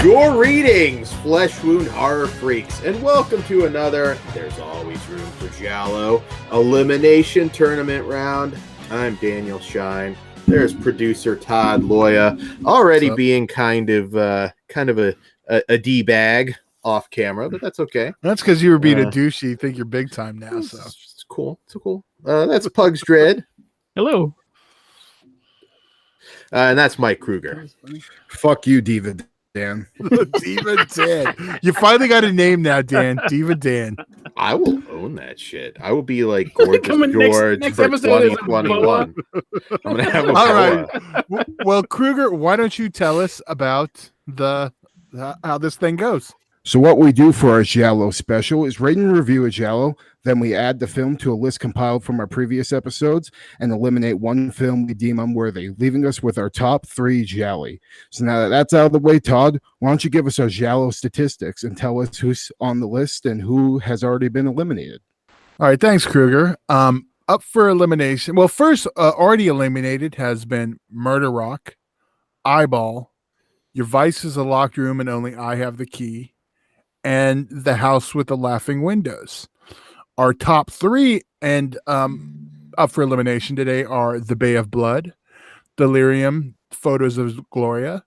Greetings, flesh wound horror freaks, and welcome to another There's Always Room for Giallo elimination tournament round. I'm Daniel Shine. There's producer Todd Loya, already being kind of a D-bag off camera, but that's okay. That's because you were being a douche. You think you're big time now, so it's cool. It's cool. That's Pugs Dread. Hello. And that's Mike Kruger. Fuck you, Diva Dan. Diva Dan. You finally got a name now, Dan. Diva Dan. I will own that shit. I will be like Gorgeous George next for episode 2021. I'm gonna have a All boa. right. Well, Kruger, why don't you tell us about how this thing goes? So what we do for our Giallo special is rate and review a Giallo. Then we add the film to a list compiled from our previous episodes and eliminate one film we deem unworthy, leaving us with our top 3 Gialli. So now that that's out of the way, Todd, why don't you give us our Giallo statistics and tell us who's on the list and who has already been eliminated? All right. Thanks, Kruger. Up for elimination. Well, first, already eliminated has been Murder Rock, Eyeball, Your Vice is a Locked Room and Only I Have the Key, and The House with the Laughing Windows. Our top 3 and up for elimination today are The Bay of Blood, Delirium, Photos of Gloria,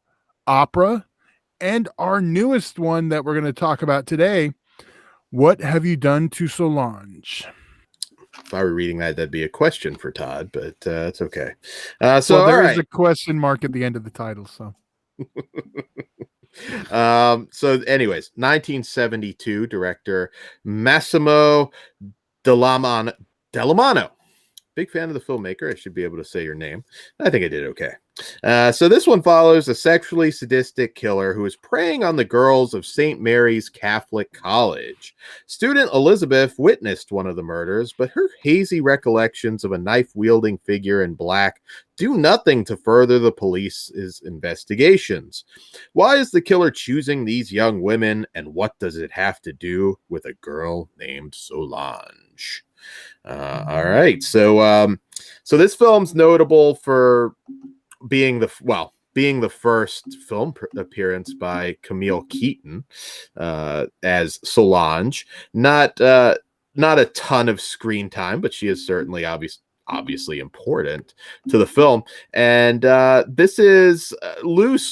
Opera, and our newest one that we're going to talk about today, What Have You Done to Solange? If I were reading that, that'd be a question for Todd, but it's okay. So there is a question mark at the end of the title. So. So anyways, 1972 director Massimo Dallamano. Big fan of the filmmaker. I should be able to say your name. I think I did okay. So this one follows a sexually sadistic killer who is preying on the girls of St. Mary's Catholic College. Student Elizabeth witnessed one of the murders, but her hazy recollections of a knife-wielding figure in black do nothing to further the police's investigations. Why is the killer choosing these young women, and what does it have to do with a girl named Solange? All right, so this film's notable for being the first film appearance by Camille Keaton as Solange. Not a ton of screen time, but she is certainly obviously important to the film. And this is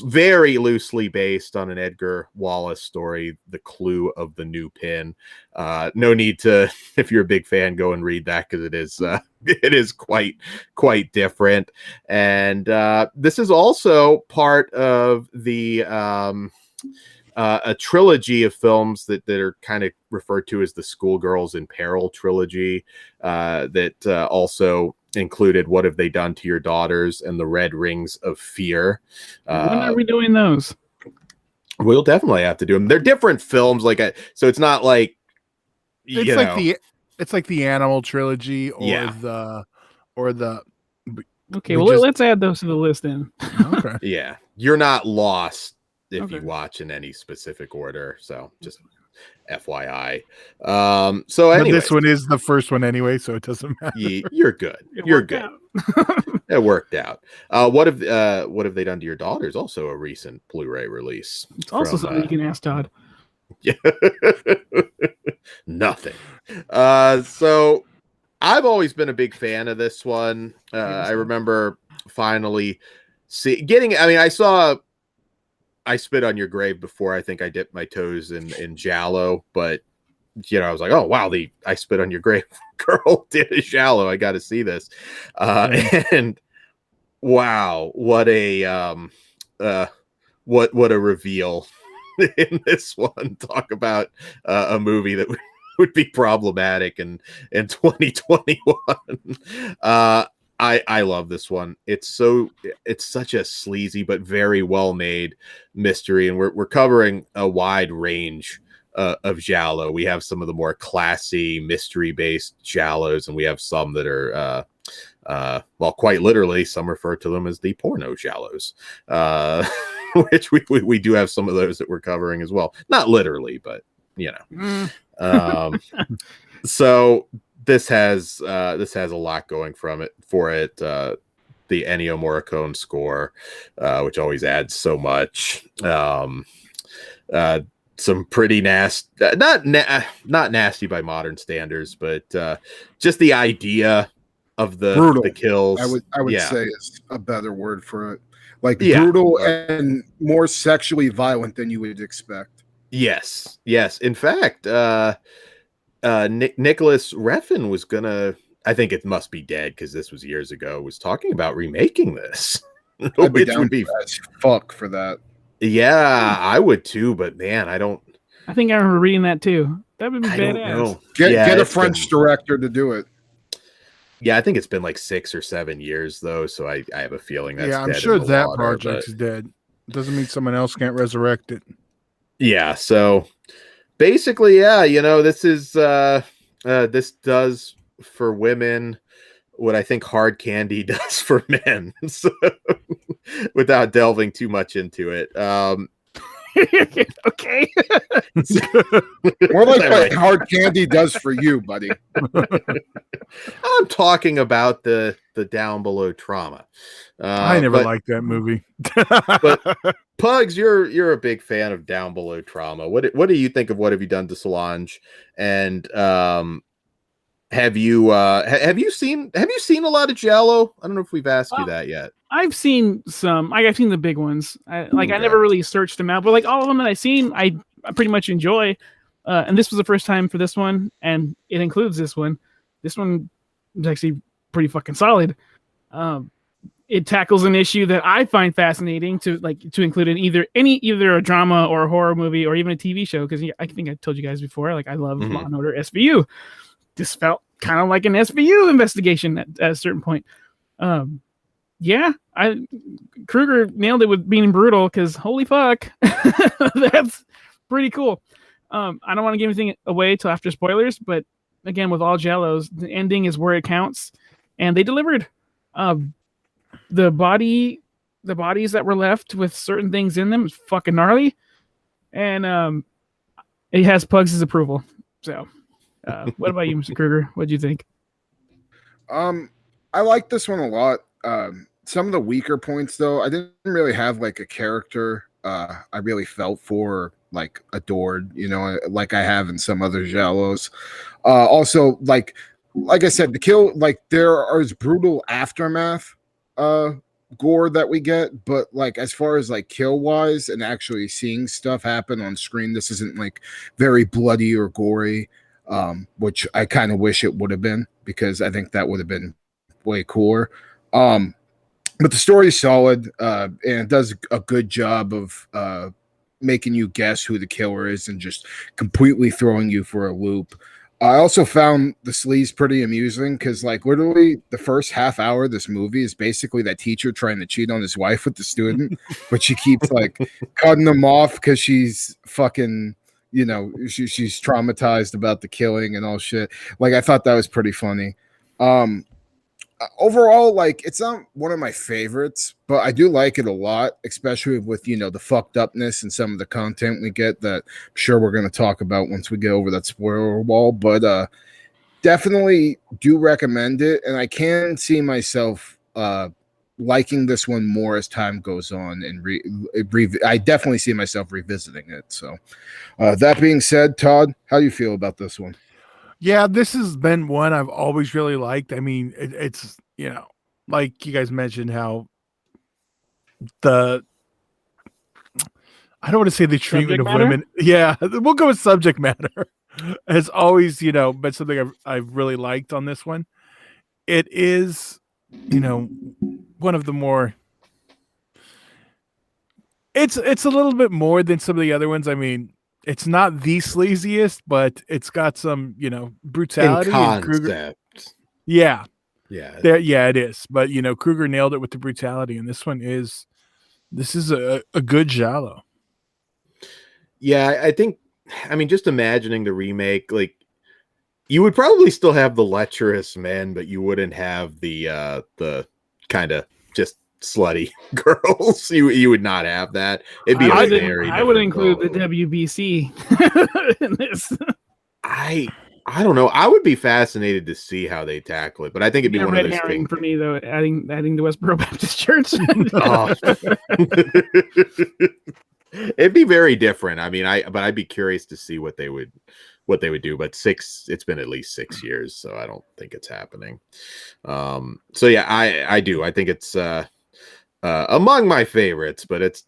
very loosely based on an Edgar Wallace story, The Clue of the New Pin. No need to, if you're a big fan, go and read that, because it is quite different. And this is also part of the a trilogy of films that are kind of referred to as the Schoolgirls in Peril trilogy, that also included What Have They Done to Your Daughters and The Red Rings of Fear. When are we doing those? We'll definitely have to do them. They're different films, so it's not like it's like the Animal trilogy or the. Okay, let's add those to the list then. Okay. Yeah, you're not lost if you watch in any specific order, so just FYI. So anyway, this one is the first one anyway, so it doesn't matter. You're good. You're good. It worked out. What have they done to your daughters? Also a recent Blu-ray release. It's also something you can ask Todd. Yeah. Nothing. So I've always been a big fan of this one. I remember finally I Spit on Your Grave before I think I dipped my toes in Giallo, but I was like, oh wow, the I Spit on Your Grave girl did a Giallo. I got to see this, and wow, what a reveal in this one. Talk about a movie that would be problematic in 2021. I love this one. It's such a sleazy but very well made mystery, and we're covering a wide range of Giallo. We have some of the more classy mystery based Giallos, and we have some that are quite literally, some refer to them as the porno Giallos, which we do have some of those that we're covering as well. Not literally, but so this has a lot going for it. The Ennio Morricone score, which always adds so much. some pretty nasty, not nasty by modern standards, but just the idea of Brutal. the kills. I would say is a better word for it. Like Yeah. brutal and more sexually violent than you would expect. Yes. In fact, Nicholas Refn was gonna. I think it must be dead because this was years ago. Was talking about remaking this, which would be fuck for that. Yeah, I would too, but man, I don't. I think I remember reading that too. That would be badass. Get a French director to do it. Yeah, I think it's been like 6 or 7 years though, so I have a feeling that's I'm dead sure in the that water, project's dead. Doesn't mean someone else can't resurrect it. Yeah, so basically, yeah, this is this does for women what I think hard candy does for men. So, without delving too much into it. Okay. More like what hard candy does for you, buddy. I'm talking about the down below trauma. I never liked that movie. But Pugs, you're a big fan of Down Below Trauma. What do you think of What Have You Done to Solange? And have you seen a lot of Giallo? I don't know if we've asked you that yet. I've seen some. I've seen the big ones. I never really searched them out, but like all of them that I've seen, I pretty much enjoy. And this was the first time for this one, and it includes this one. This one is actually pretty fucking solid. It tackles an issue that I find fascinating to include in either a drama or a horror movie or even a TV show. Because I think I told you guys before, like I love Law and Order SVU. This felt kind of like an SVU investigation at a certain point. Yeah, Kruger nailed it with being brutal because holy fuck, that's pretty cool. I don't want to give anything away till after spoilers, but again, with all Giallos, the ending is where it counts, and they delivered. The bodies that were left with certain things in them is fucking gnarly, and it has Pugs' approval. So, what about you, Mr. Kruger? What do you think? I like this one a lot. Some of the weaker points, though, I didn't really have like a character I really felt for, like adored, like I have in some other Giallos. Also, like I said, the kill, like there is brutal aftermath gore that we get, but like as far as like kill wise and actually seeing stuff happen on screen, this isn't like very bloody or gory, which I kind of wish it would have been, because I think that would have been way cooler. But the story is solid, and it does a good job of making you guess who the killer is and just completely throwing you for a loop. I also found the sleaze pretty amusing because, like, literally the first half hour of this movie is basically that teacher trying to cheat on his wife with the student, but she keeps like cutting them off because she's fucking, she's traumatized about the killing and all shit. Like, I thought that was pretty funny. Overall, like, it's not one of my favorites, but I do like it a lot, especially with, the fucked upness and some of the content we get that I'm sure we're going to talk about once we get over that spoiler wall. But definitely do recommend it. And I can see myself liking this one more as time goes on. And I definitely see myself revisiting it. So that being said, Todd, how do you feel about this one? Yeah, this has been one I've always really liked. I mean, it's, like you guys mentioned how I don't want to say the treatment of women. Yeah, we'll go with subject matter. Has always, been something I've really liked on this one. It is, one of the more, it's a little bit more than some of the other ones. I mean, it's not the sleaziest, but it's got some, brutality. In concept. Yeah. Yeah. It is. But, Kruger nailed it with the brutality. And this is a good Giallo. Yeah, I think, just imagining the remake, like, you would probably still have the lecherous men, but you wouldn't have the kind of just slutty girls. You would not have that. It'd be I would include the WBC in this. I don't know. I would be fascinated to see how they tackle it, but I think it'd be one of those things for me, though. Adding the Westboro Baptist Church. It'd be very different. I mean, I'd be curious to see what they would do. But it's been at least 6 years, so I don't think it's happening. So yeah, I do. I think it's among my favorites, but it's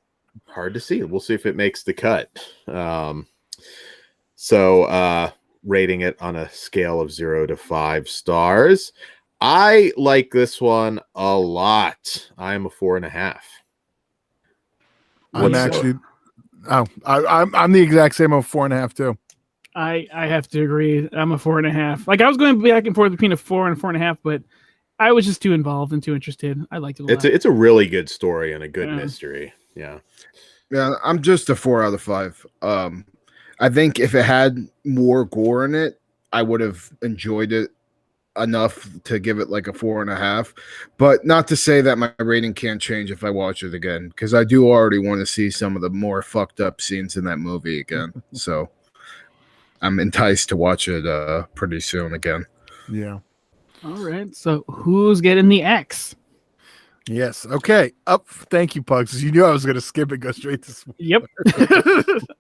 hard to see. We'll see if it makes the cut. So rating it on a scale of 0 to 5 stars. I like this one a lot. I'm a 4.5. I'm actually. Oh, I'm the exact same. I'm 4.5 too. I have to agree. I'm a 4.5. Like I was going back and forth between a 4 and a 4.5, but I was just too involved and too interested. I liked it a lot. It's a really good story and a good mystery. Yeah. Yeah, I'm just a 4 out of 5. I think if it had more gore in it, I would have enjoyed it enough to give it like a 4.5. But not to say that my rating can't change if I watch it again, because I do already want to see some of the more fucked up scenes in that movie again. So I'm enticed to watch it pretty soon again. Yeah. All right. So who's getting the X? Yes. Okay. Up. Thank you, Pugs. You knew I was going to skip and go straight to spoilers. Yep.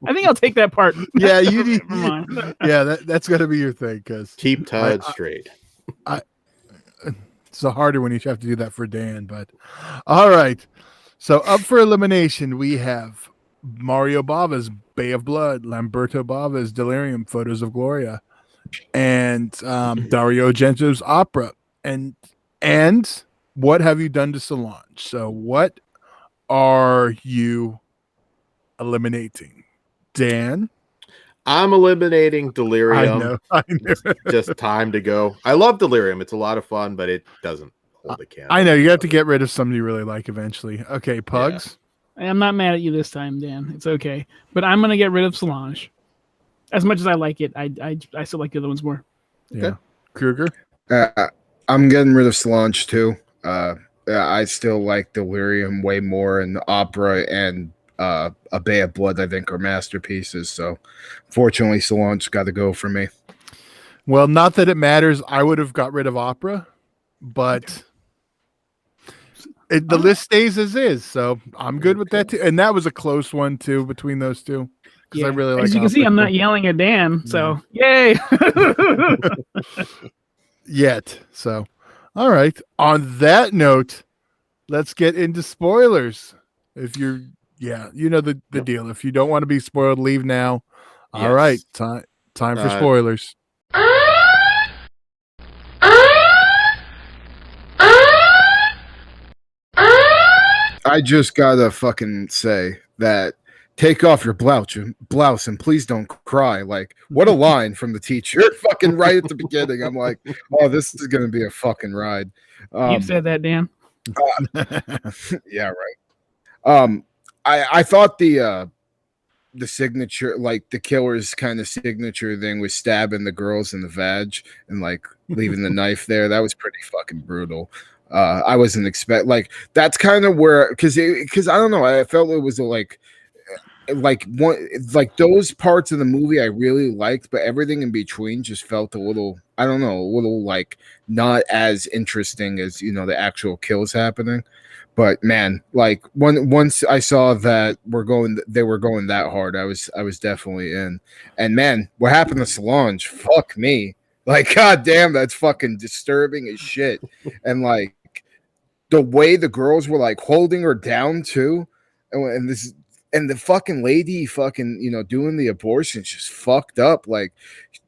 I think I'll take that part. Yeah, you need. Never mind. Yeah, that's going to be your thing because Keep Todd straight. it's a harder when you have to do that for Dan. But all right. So up for elimination, we have Mario Bava's Bay of Blood, Lamberto Bava's Delirium, Photos of Gloria, and Dario Argento's Opera, and What Have You Done to Solange? So what are you eliminating, Dan? I'm eliminating Delirium. I know. Just time to go. I love Delirium. It's a lot of fun, but it doesn't hold the candle. I know you have to get rid of somebody you really like eventually. Okay, Pugs. I'm not mad at you this time, Dan. It's okay. But I'm gonna get rid of Solange. As much as I like it, I still like the other ones more. Yeah. Kruger? I'm getting rid of Solange too. I still like Delirium way more, and Opera and A Bay of Blood, I think, are masterpieces. So, fortunately, Solange got to go for me. Well, not that it matters. I would have got rid of Opera, but the list stays as is. So I'm good with that too. And that was a close one too between those two. Because I really like. As you can see, I'm not yelling at Dan. So yay! Yet. So, all right. On that note, let's get into spoilers. If you're, you know the deal. If you don't want to be spoiled, leave now. Yes. All right, time for spoilers. I just gotta fucking say that take off your blouse and please don't cry. Like, what a line from the teacher fucking right at the beginning. I'm like, oh, this is gonna be a fucking ride. You said that, Dan. Yeah, right. I thought the signature, like the killer's kind of signature thing, was stabbing the girls in the vag and like leaving the knife there. That was pretty fucking brutal. I wasn't like that's kind of where because I don't know, I felt it was like those parts of the movie I really liked, but everything in between just felt a little, I don't know, a little like not as interesting as, you know, the actual kills happening. But man, like once I saw that they were going that hard, I was definitely in. And man, what happened to Solange? Fuck me. Like, god damn, that's fucking disturbing as shit. And like the way the girls were like holding her down too, and the fucking lady fucking, you know, doing the abortion just fucked up. Like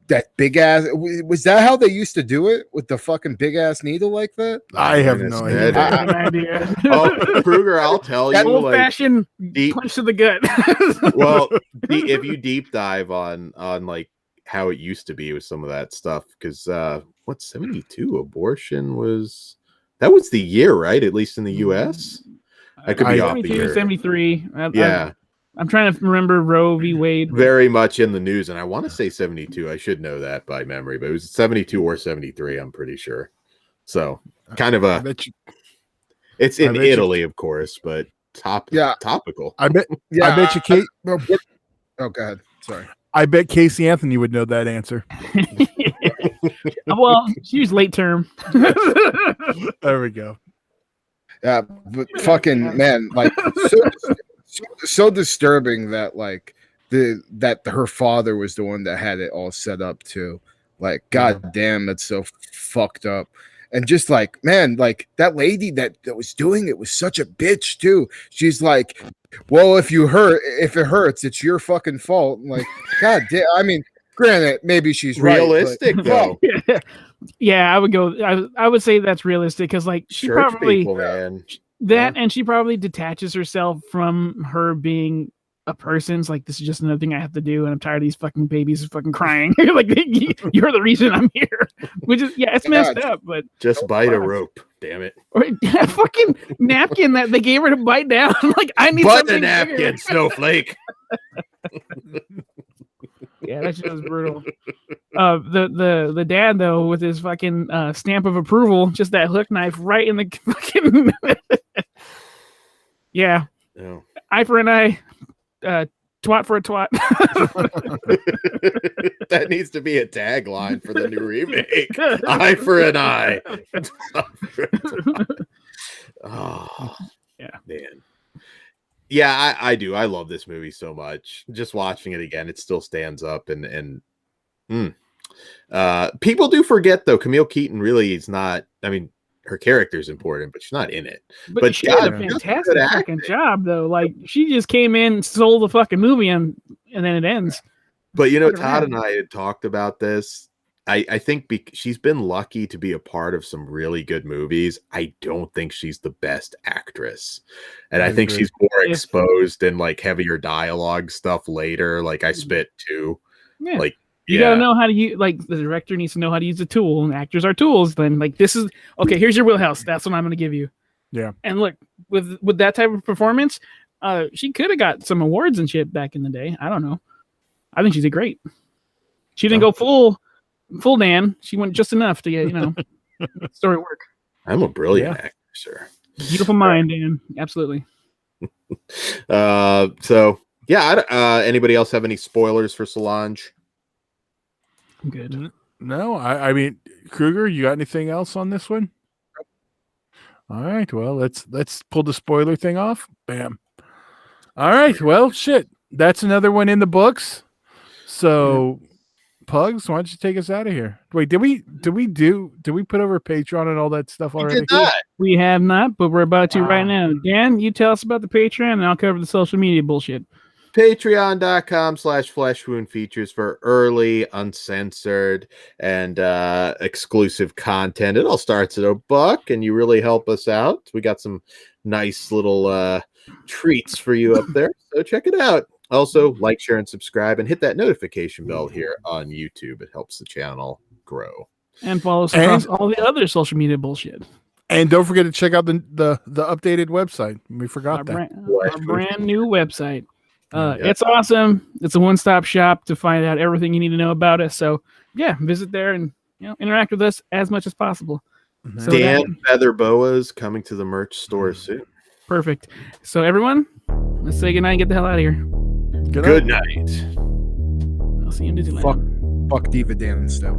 that big ass, was that how they used to do it, with the fucking big ass needle like that? I have no idea. Oh, Kruger, I'll tell you, old fashioned punch to the gut. Well, if you deep dive on like how it used to be with some of that stuff, because what 72 abortion was, that was the year, right? At least in the US. I could be off the year. 73. Yeah. I'm trying to remember Roe v. Wade. Very much in the news, and I want to say 72. I should know that by memory, but it was 72 or 73, I'm pretty sure. So kind of it's in Italy, of course, but topical. I bet you Kate. Oh, go ahead. Sorry. I bet Casey Anthony would know that answer. Well, she was late term. There we go. Yeah, but fucking man, like so disturbing that like her father was the one that had it all set up too. Like, god damn, that's so fucked up. And just like, man, like that lady that was doing it was such a bitch too. She's like, well, if it hurts, it's your fucking fault. I'm like, god damn. I mean, granted, maybe she's realistic right, though. Yeah, I would go. I would say that's realistic because, like, she Church probably people, man. and she probably detaches herself from her being a person. It's like, this is just another thing I have to do, and I'm tired of these fucking babies fucking crying. Like, you're the reason I'm here. Which is, it's messed up, but just bite a rope. Damn it! Or a fucking napkin that they gave her to bite down. Like, I need but something a napkin, bigger. snowflake. Yeah, that shit was brutal. The dad though, with his fucking stamp of approval, just that hook knife right in the fucking yeah. Oh. Eye for an eye, twat for a twat. That needs to be a tagline for the new remake. Eye for an eye. Oh yeah, man. Yeah, I do. I love this movie so much. Just watching it again, it still stands up. And people do forget though. Camille Keaton really is not. I mean, her character is important, but she's not in it. But she did a fantastic fucking job though. Like, she just came in, sold the fucking movie, and then it ends. But you know, Todd and I had talked about this. I think she's been lucky to be a part of some really good movies. I don't think she's the best actress. And I think she's more exposed in like heavier dialogue stuff later. Like I Spit too. Yeah. Like you gotta know how to use, like, the director needs to know how to use the tool, and actors are tools. Then, like, this is okay, here's your wheelhouse. That's what I'm gonna give you. Yeah. And look, with that type of performance, she could have got some awards and shit back in the day. I don't know. I think she did great. She didn't go full Dan. She went just enough to get, story work. I'm a brilliant actor, sir. Beautiful mind, Dan. Absolutely. So yeah, anybody else have any spoilers for Solange? I'm good. No, I mean, Kruger, you got anything else on this one? All right, well, let's pull the spoiler thing off. Bam. All right, well, shit. That's another one in the books. So Pugs, why don't you take us out of here? Wait, did we put over Patreon and all that stuff already? We have not, but we're about to right now. Dan, you tell us about the Patreon, and I'll cover the social media bullshit. Patreon.com/fleshwound features for early, uncensored, and exclusive content. It all starts at $1, and you really help us out. We got some nice little treats for you up there, so check it out. Also, like, share, and subscribe, and hit that notification bell here on YouTube. It helps the channel grow. And follow us across all the other social media bullshit. And don't forget to check out the updated website. We forgot our brand new website. It's awesome. It's a one-stop shop to find out everything you need to know about us. So yeah, visit there and interact with us as much as possible. Mm-hmm. So Dan Feather Boas coming to the merch store soon. Perfect. So everyone, let's say goodnight and get the hell out of here. Good night. I'll see you in Disneyland. Fuck Diva Dan and stuff.